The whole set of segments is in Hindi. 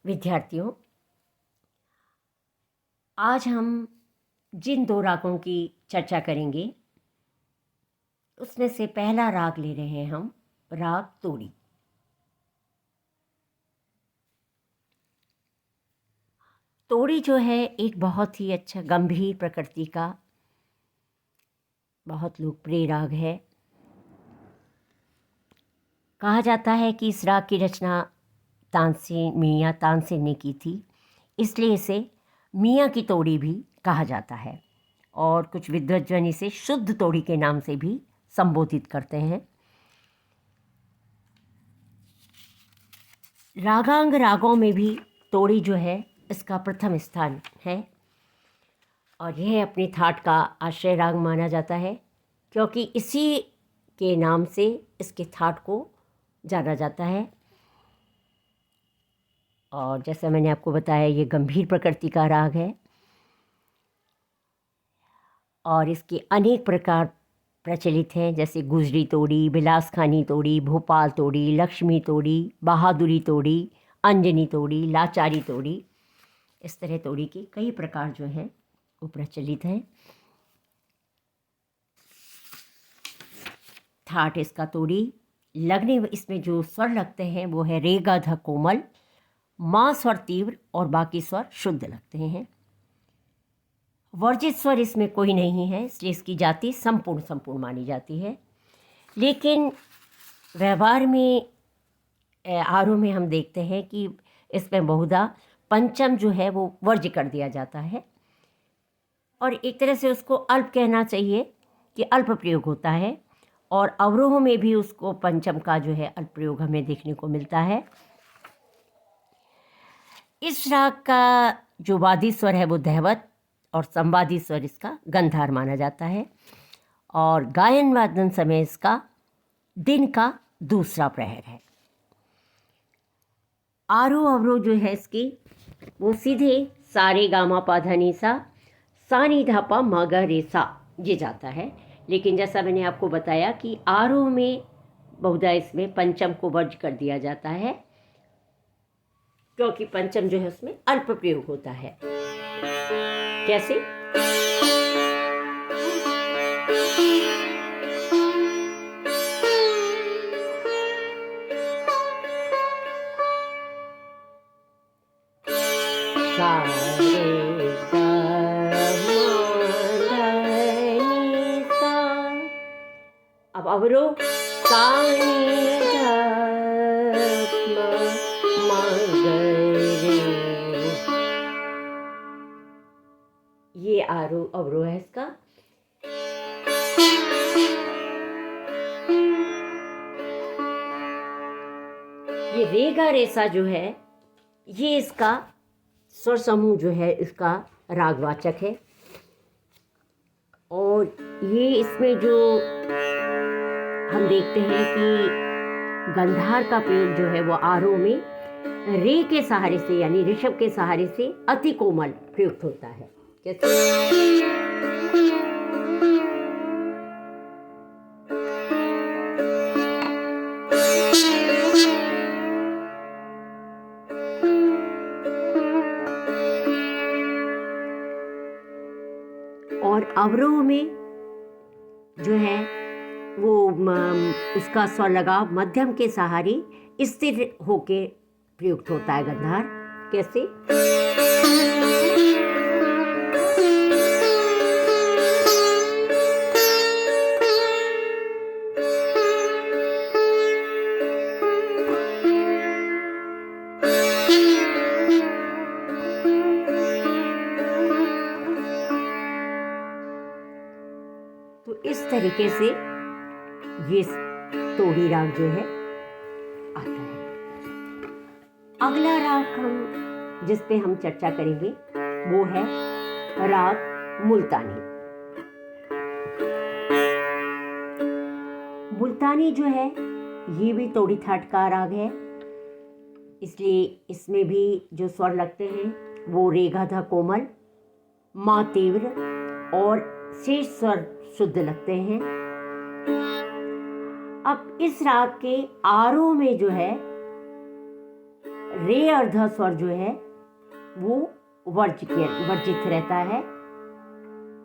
विद्यार्थियों, आज हम जिन दो रागों की चर्चा करेंगे उसमें से पहला राग ले रहे हैं हम राग तोड़ी। तोड़ी जो है एक बहुत ही अच्छा गंभीर प्रकृति का बहुत लोकप्रिय राग है। कहा जाता है कि इस राग की रचना तानसेन मियाँ तानसेन ने की थी, इसलिए इसे मियाँ की तोड़ी भी कहा जाता है और कुछ विद्वज्जन इसे शुद्ध तोड़ी के नाम से भी संबोधित करते हैं। रागांग रागों में भी तोड़ी जो है इसका प्रथम स्थान है और यह अपनी थाट का आश्रय राग माना जाता है क्योंकि इसी के नाम से इसके थाट को जाना जाता है। और जैसा मैंने आपको बताया, ये गंभीर प्रकृति का राग है और इसके अनेक प्रकार प्रचलित हैं, जैसे गुजरी तोड़ी, बिलासखानी तोड़ी, भोपाल तोड़ी, लक्ष्मी तोड़ी, बहादुरी तोड़ी, अंजनी तोड़ी, लाचारी तोड़ी। इस तरह तोड़ी के कई प्रकार जो हैं वो प्रचलित हैं। ठाट इसका तोड़ी लगने, इसमें जो स्वर लगते हैं वो है रे ग ध कोमल, माँ स्वर तीव्र और बाकी स्वर शुद्ध लगते हैं। वर्जित स्वर इसमें कोई नहीं है, इसलिए इसकी जाति संपूर्ण मानी जाती है। लेकिन व्यवहार में आरोह में हम देखते हैं कि इसमें बहुधा पंचम जो है वो वर्ज्य कर दिया जाता है और एक तरह से उसको अल्प कहना चाहिए कि अल्प प्रयोग होता है। और अवरोह में भी उसको पंचम का जो है अल्प प्रयोग हमें देखने को मिलता है। इस राग का जो वादी स्वर है वो धैवत और संवादी स्वर इसका गंधार माना जाता है और गायन वादन समय इसका दिन का दूसरा प्रहर है। आरोह अवरोह जो है इसकी वो सीधे सारे गामा पाधा नी सा नी धा पा म ग रे सा ये जाता है। लेकिन जैसा मैंने आपको बताया कि आरोह में बहुधा इसमें पंचम को वर्ज कर दिया जाता है क्योंकि पंचम जो है उसमें अल्प प्रयोग होता है। कैसे? अब अवरोह ये आरोह अवरोह है इसका। ये रेगा रेसा जो है ये इसका स्वर समूह जो है इसका रागवाचक है और ये इसमें जो हम देखते हैं कि गंधार का प्रयोग जो है वो आरोह में रे के सहारे से यानी ऋषभ के सहारे से अति कोमल प्रयुक्त होता है। कैसे? और अवरोह में जो है वो उसका स्वर लगाव मध्यम के सहारे स्थिर होके प्रयुक्त होता है गंधार। कैसे? तो इस तरीके से ये तोड़ी राग जो है आता है। अगला राग हम जिस पे हम चर्चा करेंगे वो है राग मुल्तानी। मुल्तानी जो है ये भी तोड़ी थाट का राग है, इसलिए इसमें भी जो स्वर लगते हैं वो रे ग ध कोमल, माँ तीव्र और शेष स्वर शुद्ध लगते हैं। अब इस राग के आरोह में जो है रे और ध स्वर जो है वो वर्जित रहता है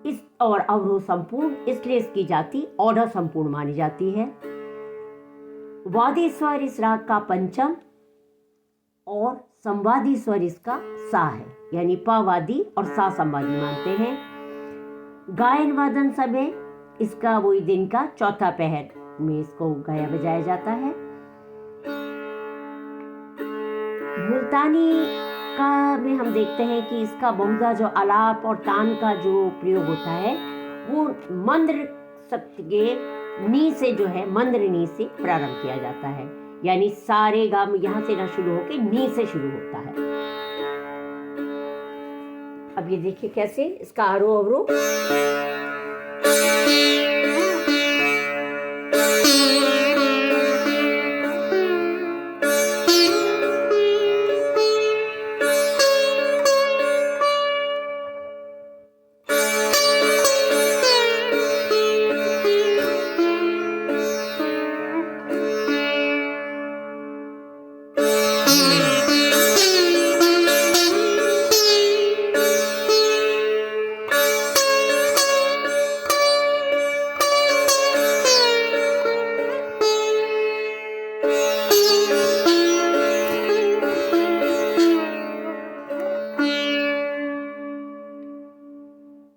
इस और अवरोह संपूर्ण, इसलिए इसकी जाति औढ़ संपूर्ण मानी जाती है। वादी स्वर इस राग का पंचम और संवादी स्वर इसका सा है, यानी प वादी और सा संवादी मानते हैं। गायन वादन समय इसका वही दिन का चौथा पहर में इसको गाया बजाया जाता है। मुल्तानी का में हम देखते हैं कि इसका बहुधा जो आलाप और तान का जो प्रयोग होता है वो मंद्र सप्त के नी से जो है मंद्र नी से प्रारंभ किया जाता है, यानी सारे गाम यहाँ से ना शुरू होके नी से शुरू होता है। अब ये देखिए कैसे इसका आरोह अवरोह।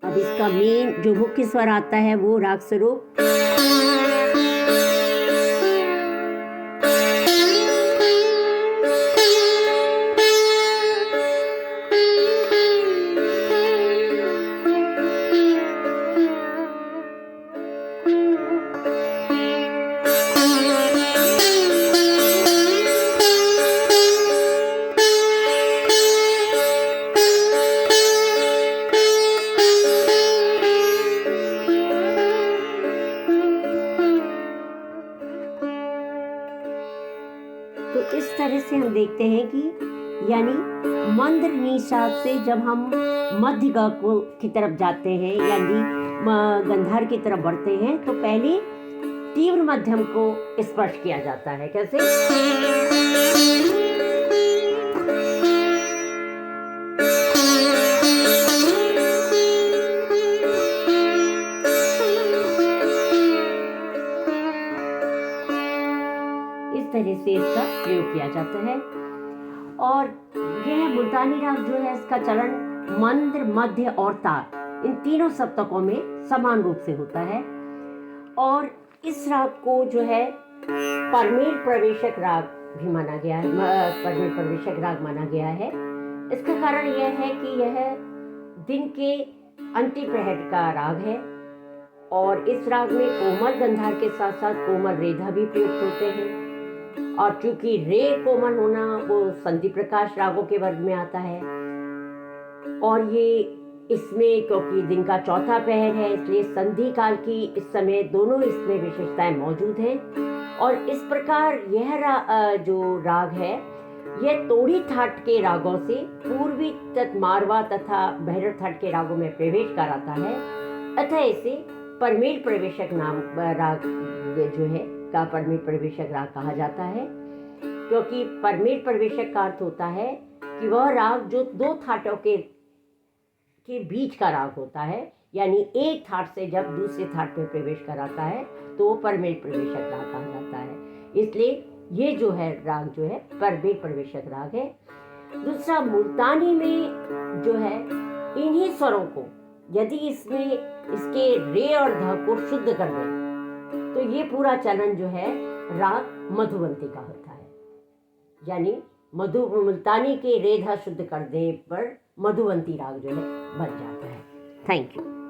अब इसका मेन जो मुख्य स्वर आता है वो राग स्वरूप तो इस तरह से हम देखते हैं कि यानी मंद्र निषाद से जब हम मध्य ग को की तरफ जाते हैं यानी गंधार की तरफ बढ़ते हैं तो पहले तीव्र मध्यम को स्पर्श किया जाता है। कैसे? इस तरह से इसका प्रयोग किया जाता है। और यह मुल्तानी राग जो है इसका चलन मंद्र, मध्य और तार इन तीनों सप्तकों में समान रूप से होता है। और इस राग को जो है परमेल प्रवेशक राग भी माना गया है, परमेल प्रवेशक राग माना गया है। इसका कारण यह है कि यह दिन के अंतिप्रहर का राग है और इस राग में कोमल गंधार के साथ साथ कोमल रेधा भी प्रयुक्त होते हैं। और चूंकि रे कोमल होना वो संधि प्रकाश रागों के वर्ग में आता है और ये इसमें क्योंकि दिन का चौथा पहर है इसलिए संधि काल की इस समय दोनों इसमें विशेषताएं मौजूद हैं। और इस प्रकार यह जो राग है यह तोड़ी थाट के रागों से पूर्वी मारवा तथा भैरव थाट के रागों में प्रवेश कराता है। अतः इसे परमेल प्रवेशक नाम राग जो है का परमेल प्रवेशक राग कहा जाता है, क्योंकि परमेल प्रवेशक का अर्थ होता है कि वह राग जो दो थाटों के बीच का राग होता है, यानी एक थाट से जब दूसरे थाट में प्रवेश कराता है तो वो परमेल प्रवेशक राग कहा जाता है। इसलिए ये जो है राग जो है परमेल प्रवेशक राग है। दूसरा, मुल्तानी में जो है इन्हीं स्वरों को यदि इसमें इसके रे और ध को शुद्ध कर दें तो ये पूरा चलन जो है राग मधुवंती का होता है, यानी मुल्तानी के रे ध शुद्ध कर देने पर मधुवंती राग जो है बन जाता है। Thank you.